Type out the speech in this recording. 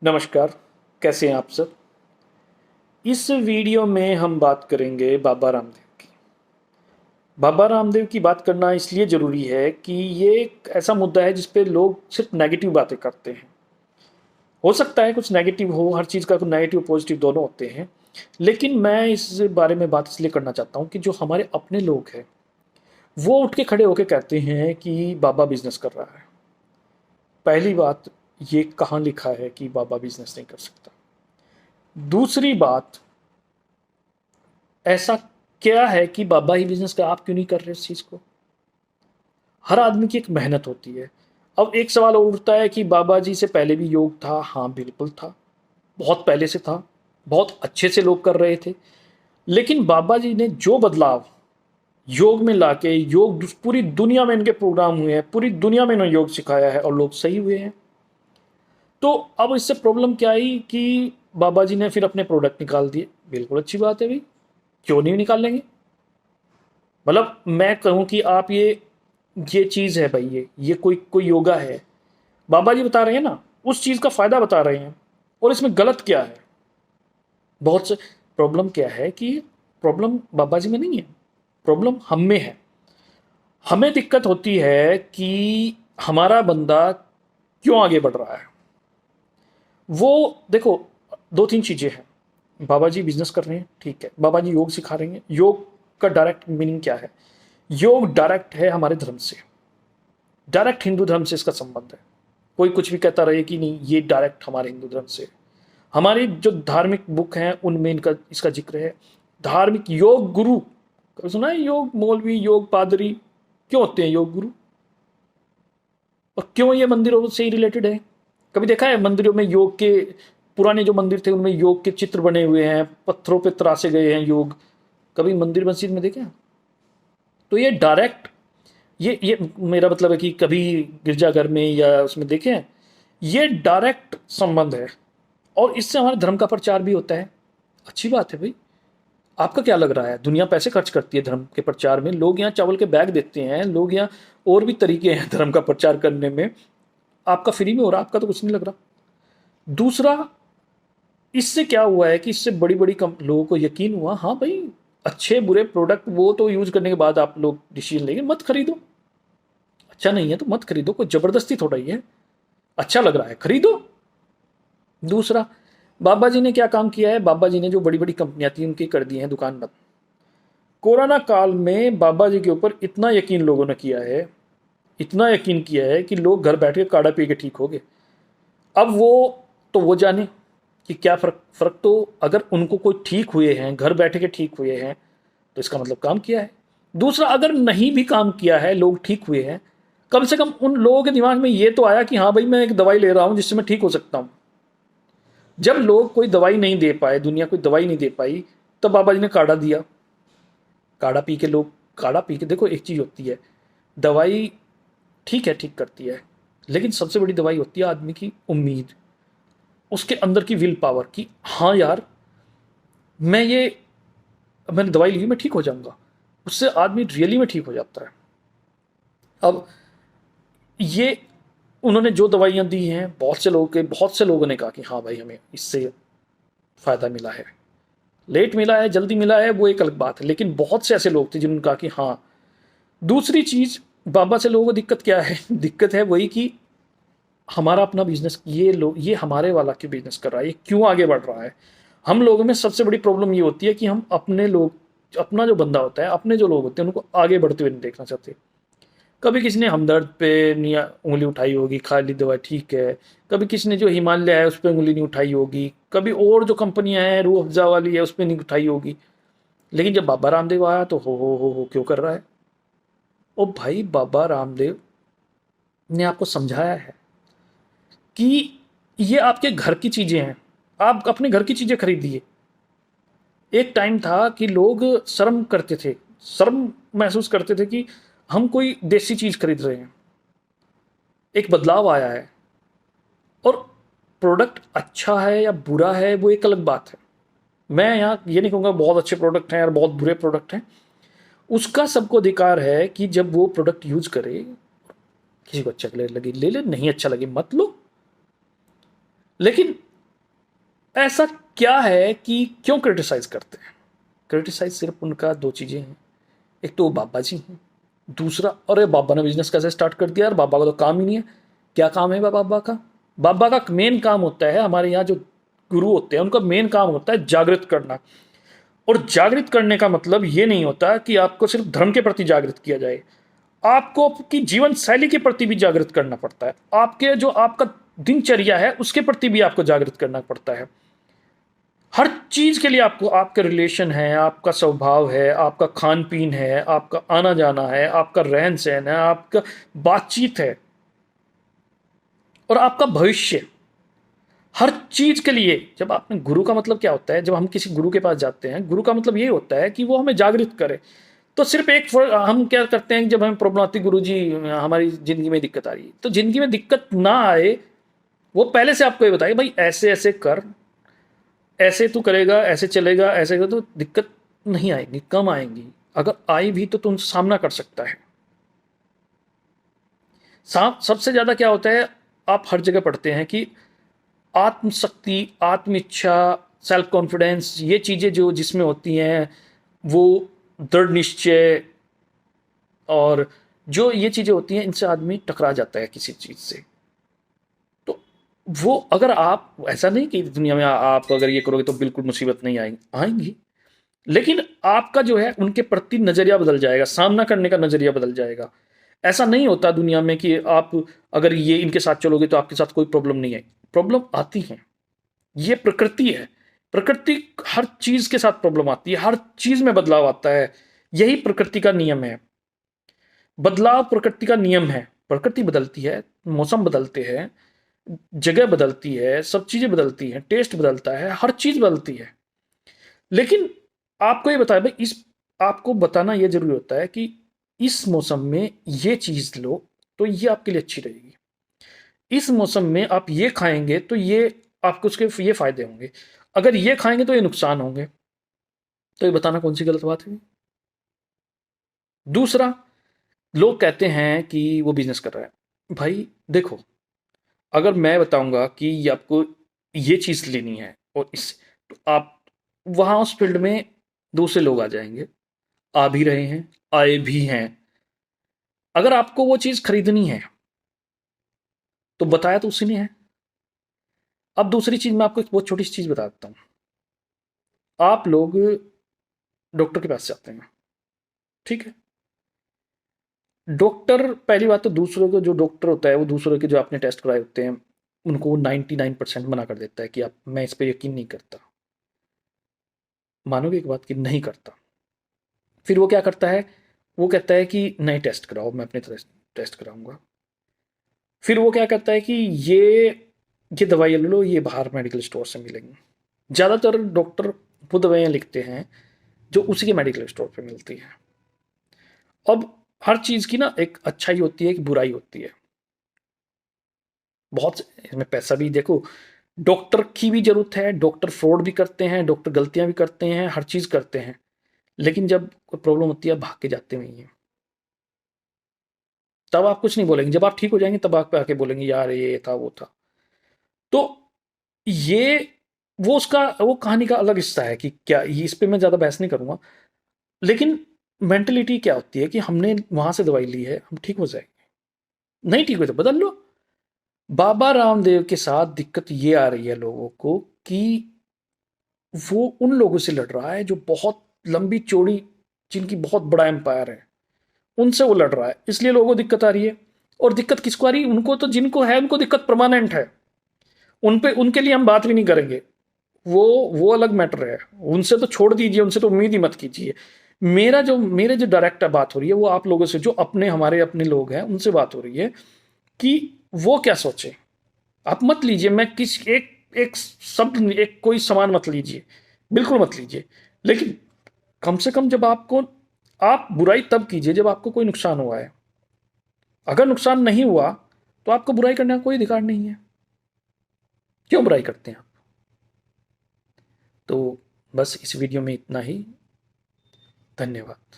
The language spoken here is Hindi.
नमस्कार। कैसे हैं आप सब। इस वीडियो में हम बात करेंगे बाबा रामदेव की। बाबा रामदेव की बात करना इसलिए ज़रूरी है कि ये एक ऐसा मुद्दा है जिस पे लोग सिर्फ नेगेटिव बातें करते हैं। हो सकता है कुछ नेगेटिव हो, हर चीज़ का कुछ नेगेटिव पॉजिटिव दोनों होते हैं, लेकिन मैं इस बारे में बात इसलिए करना चाहता हूँ कि जो हमारे अपने लोग हैं वो उठ के खड़े होके कहते हैं कि बाबा बिजनेस कर रहा है। पहली बात, ये कहाँ लिखा है कि बाबा बिजनेस नहीं कर सकता। दूसरी बात, ऐसा क्या है कि बाबा ही बिजनेस का, आप क्यों नहीं कर रहे इस चीज़ को। हर आदमी की एक मेहनत होती है। अब एक सवाल और उठता है कि बाबा जी से पहले भी योग था। हाँ बिल्कुल था, बहुत पहले से था, बहुत अच्छे से लोग कर रहे थे। लेकिन बाबा जी ने जो बदलाव योग में लाके, योग पूरी दुनिया में इनके प्रोग्राम हुए हैं, पूरी दुनिया में इन्होंने योग सिखाया है और लोग सही हुए हैं। तो अब इससे प्रॉब्लम क्या आई कि बाबा जी ने फिर अपने प्रोडक्ट निकाल दिए। बिल्कुल अच्छी बात है भाई, क्यों नहीं निकाल लेंगे। मतलब मैं कहूँ कि आप ये चीज़ है भाई, ये कोई कोई योगा है, बाबा जी बता रहे हैं ना, उस चीज़ का फ़ायदा बता रहे हैं, और इसमें गलत क्या है। बहुत से प्रॉब्लम क्या है कि प्रॉब्लम बाबा जी में नहीं है, प्रॉब्लम हम में है। हमें दिक्कत होती है कि हमारा बंदा क्यों आगे बढ़ रहा है। वो देखो, दो तीन चीज़ें हैं। बाबा जी बिजनेस कर रहे हैं, ठीक है, बाबा जी योग सिखा रहे हैं। योग का डायरेक्ट मीनिंग क्या है? योग डायरेक्ट है हमारे धर्म से, डायरेक्ट हिंदू धर्म से इसका संबंध है। कोई कुछ भी कहता रहे कि नहीं ये डायरेक्ट हमारे हिंदू धर्म से। हमारी जो धार्मिक बुक हैं उनमें इनका इसका जिक्र है। धार्मिक योग गुरु, कभी सुना है? योग मौलवी, योग पादरी क्यों होते हैं योग गुरु? और क्यों ये मंदिरों से ही रिलेटेड है? कभी देखा है मंदिरों में योग के, पुराने जो मंदिर थे उनमें योग के चित्र बने हुए हैं, पत्थरों पे तरासे गए हैं योग? कभी मंदिर मस्जिद में देखे हैं? तो ये डायरेक्ट, ये मेरा मतलब है कि कभी गिरजाघर में या उसमें देखे हैं, ये डायरेक्ट संबंध है। और इससे हमारे धर्म का प्रचार भी होता है। अच्छी बात है भाई। आपका क्या लग रहा है, दुनिया पैसे खर्च करती है धर्म के प्रचार में, लोग यहाँ चावल के बैग देते हैं, लोग यहाँ और भी तरीके हैं धर्म का प्रचार करने में। आपका फ्री में हो रहा, आपका तो कुछ नहीं लग रहा। दूसरा, इससे क्या हुआ है कि इससे बड़ी बड़ी लोगों को यकीन हुआ, हाँ भाई अच्छे बुरे प्रोडक्ट वो तो यूज करने के बाद आप लोग डिसीजन लेंगे, मत खरीदो। अच्छा नहीं है तो मत खरीदो, कोई जबरदस्ती थोड़ा ही है। अच्छा लग रहा है खरीदो। दूसरा, बाबा जी ने क्या काम किया है? बाबा जी ने जो बड़ी बड़ी कंपनियां थी उनकी कर दी हैं दुकान बंद। कोरोना काल में बाबा जी के ऊपर इतना यकीन लोगों ने किया है, इतना यकीन किया है कि लोग घर बैठ के काढ़ा पी के ठीक हो गए। अब वो जाने कि क्या फर्क फर्क तो, अगर उनको कोई ठीक हुए हैं, घर बैठे के ठीक हुए हैं, तो इसका मतलब काम किया है। दूसरा, अगर नहीं भी काम किया है, लोग ठीक हुए हैं, कम से कम उन लोगों के दिमाग में ये तो आया कि हाँ भाई मैं एक दवाई ले रहा हूं जिससे मैं ठीक हो सकता हूं। जब लोग कोई दवाई नहीं दे पाए, दुनिया कोई दवाई नहीं दे पाई, तब बाबा जी ने काढ़ा दिया। काढ़ा पी के लोग, काढ़ा पी के देखो, एक चीज होती है, दवाई ठीक है ठीक करती है, लेकिन सबसे बड़ी दवाई होती है आदमी की उम्मीद, उसके अंदर की विल पावर कि हाँ यार मैं ये, मैंने दवाई ली, मैं ठीक हो जाऊंगा। उससे आदमी रियली में ठीक हो जाता है। अब ये उन्होंने जो दवाइयाँ दी हैं, बहुत से लोगों ने कहा कि हाँ भाई हमें इससे फ़ायदा मिला है। लेट मिला है, जल्दी मिला है, वो एक अलग बात है, लेकिन बहुत से ऐसे लोग थे जिन्होंने कहा कि हाँ। दूसरी चीज़, बाबा से लोगों को दिक्कत क्या है? दिक्कत है वही कि हमारा अपना बिजनेस, ये लोग, ये हमारे वाला क्यों बिजनेस कर रहा है, ये क्यों आगे बढ़ रहा है। हम लोगों में सबसे बड़ी प्रॉब्लम ये होती है कि हम अपने लोग, अपना जो बंदा होता है, अपने जो लोग होते हैं उनको आगे बढ़ते हुए नहीं देखना चाहते। कभी किसी ने हमदर्द पे नहीं उंगली उठाई होगी, खा ली दवा ठीक है। कभी किसी ने जो हिमालय है उस पर उंगली नहीं उठाई होगी, कभी और जो कंपनियां हैं रूह अफ़ज़ा वाली है उस पर नहीं उठाई होगी। लेकिन जब बाबा रामदेव आया तो हो क्यों कर रहा है। ओ भाई, बाबा रामदेव ने आपको समझाया है कि ये आपके घर की चीज़ें हैं, आप अपने घर की चीज़ें खरीदिए। एक टाइम था कि लोग शर्म करते थे, शर्म महसूस करते थे कि हम कोई देसी चीज़ खरीद रहे हैं। एक बदलाव आया है, और प्रोडक्ट अच्छा है या बुरा है वो एक अलग बात है। मैं यहाँ ये नहीं कहूँगा बहुत अच्छे प्रोडक्ट हैं और बहुत बुरे प्रोडक्ट हैं। उसका सबको अधिकार है कि जब वो प्रोडक्ट यूज करे, किसी को अच्छा लगे ले ले, नहीं अच्छा लगे मत लो। लेकिन ऐसा क्या है कि क्यों क्रिटिसाइज करते हैं? क्रिटिसाइज सिर्फ उनका दो चीज़ें हैं, एक तो वो बाबा जी हैं, दूसरा अरे बाबा ने बिजनेस कैसे स्टार्ट कर दिया यार, बाबा का तो काम ही नहीं है। क्या काम है बाबा का? बाबा का मेन काम होता है, हमारे यहाँ जो गुरु होते हैं उनका मेन काम होता है जागृत करना। और जागृत करने का मतलब ये नहीं होता कि आपको सिर्फ धर्म के प्रति जागृत किया जाए, आपको आपकी जीवन शैली के प्रति भी जागृत करना पड़ता है, आपके जो आपका दिनचर्या है उसके प्रति भी आपको जागृत करना पड़ता है। हर चीज के लिए आपको, आपके रिलेशन है, आपका स्वभाव है, आपका खान पीन है, आपका आना जाना है, आपका रहन सहन है, आपका बातचीत है और आपका भविष्य, हर चीज के लिए जब आपने गुरु का मतलब क्या होता है, जब हम किसी गुरु के पास जाते हैं, गुरु का मतलब ये होता है कि वो हमें जागृत करे। तो सिर्फ एक हम क्या करते हैं, जब हमें प्रॉब्लम आती है, गुरु जी हमारी जिंदगी में दिक्कत आ रही है, तो जिंदगी में दिक्कत ना आए वो पहले से आपको ये बताए भाई ऐसे ऐसे कर, ऐसे तू करेगा, ऐसे चलेगा, ऐसे कर, तो दिक्कत नहीं आएगी, कम आएंगी। अगर आई भी तो तुम सामना कर सकता है। सबसे ज्यादा क्या होता है, आप हर जगह पढ़ते हैं कि आत्मशक्ति, आत्म इच्छा, सेल्फ कॉन्फिडेंस, ये चीजें जो जिसमें होती हैं, वो दृढ़ निश्चय, और जो ये चीजें होती हैं इनसे आदमी टकरा जाता है किसी चीज से। तो वो अगर आप, ऐसा नहीं कि दुनिया में आप अगर ये करोगे तो बिल्कुल मुसीबत नहीं आएंगी, आएंगी, लेकिन आपका जो है उनके प्रति नजरिया बदल जाएगा, सामना करने का नजरिया बदल जाएगा। ऐसा नहीं होता दुनिया में कि आप अगर ये इनके साथ चलोगे तो आपके साथ कोई प्रॉब्लम नहीं है, प्रॉब्लम आती है। ये प्रकृति है, प्रकृति हर चीज के साथ प्रॉब्लम आती है, हर चीज में बदलाव आता है, यही प्रकृति का नियम है। बदलाव प्रकृति का नियम है, प्रकृति बदलती है, मौसम बदलते हैं, जगह बदलती है, सब चीजें बदलती हैं, टेस्ट बदलता है, हर चीज बदलती है। लेकिन आपको ये बताया भाई, इस आपको बताना ये जरूरी होता है कि इस मौसम में ये चीज लो तो ये आपके लिए अच्छी रहेगी, इस मौसम में आप ये खाएंगे तो ये आपको उसके ये फायदे होंगे, अगर ये खाएंगे तो ये नुकसान होंगे। तो ये बताना कौन सी गलत बात है? दूसरा, लोग कहते हैं कि वो बिजनेस कर रहा है। भाई देखो, अगर मैं बताऊंगा कि ये आपको ये चीज लेनी है और इस, तो आप वहां उस फील्ड में दूसरे लोग आ जाएंगे, आ भी रहे हैं, आए भी हैं। अगर आपको वो चीज खरीदनी है तो बताया तो उसी ने है। अब दूसरी चीज मैं आपको एक बहुत छोटी सी चीज बता देता हूँ। आप लोग डॉक्टर के पास जाते हैं, ठीक है? डॉक्टर, पहली बात तो दूसरों को, जो डॉक्टर होता है वो दूसरों के जो आपने टेस्ट कराए होते हैं उनको वो 99% मना कर देता है कि आप, मैं इस पर यकीन नहीं करता। मानोगे एक बात कि नहीं करता? फिर वो क्या करता है, वो कहता है कि नहीं टेस्ट कराओ, मैं अपने तरह टेस्ट कराऊंगा। फिर वो क्या करता है कि ये दवाइयाँ ले लो, ये बाहर मेडिकल स्टोर से मिलेंगी। ज़्यादातर डॉक्टर वो दवाइयाँ लिखते हैं जो उसी के मेडिकल स्टोर पे मिलती हैं। अब हर चीज़ की ना एक अच्छाई होती है, एक बुराई होती है। बहुत इसमें पैसा भी देखो, डॉक्टर की भी जरूरत है, डॉक्टर फ्रॉड भी करते हैं, डॉक्टर गलतियां भी करते हैं, हर चीज़ करते हैं, लेकिन जब कोई प्रॉब्लम होती है भाग के जाते वहीं हैं। तब आप कुछ नहीं बोलेंगे, जब आप ठीक हो जाएंगे तब आप पे आके बोलेंगे यार ये था वो था। तो ये, वो उसका वो कहानी का अलग हिस्सा है कि क्या, ये इस पे मैं ज़्यादा बहस नहीं करूंगा। लेकिन मेंटलिटी क्या होती है कि हमने वहां से दवाई ली है, हम ठीक हो जाएंगे, नहीं ठीक हो तो बदल लो। बाबा रामदेव के साथ दिक्कत ये आ रही है लोगों को कि वो उन लोगों से लड़ रहा है जो बहुत लंबी चौड़ी, जिनकी बहुत बड़ा एम्पायर है, उनसे वो लड़ रहा है, इसलिए लोगों को दिक्कत आ रही है। और दिक्कत किसको आ रही है? उनको, तो जिनको है उनको दिक्कत परमानेंट है, उन पे, उनके लिए हम बात भी नहीं करेंगे, वो वो अलग मैटर है, उनसे तो छोड़ दीजिए, उनसे तो उम्मीद ही मत कीजिए। मेरे जो डायरेक्ट बात हो रही है वो आप लोगों से, जो अपने हमारे अपने लोग हैं उनसे बात हो रही है कि वो क्या सोचे। आप मत लीजिए, मैं किस एक एक शब्द, एक कोई सामान मत लीजिए, बिल्कुल मत लीजिए, लेकिन कम से कम जब आपको, आप बुराई तब कीजिए जब आपको कोई नुकसान हुआ है। अगर नुकसान नहीं हुआ तो आपको बुराई करने का कोई अधिकार नहीं है। क्यों बुराई करते हैं आप? तो बस इस वीडियो में इतना ही। धन्यवाद।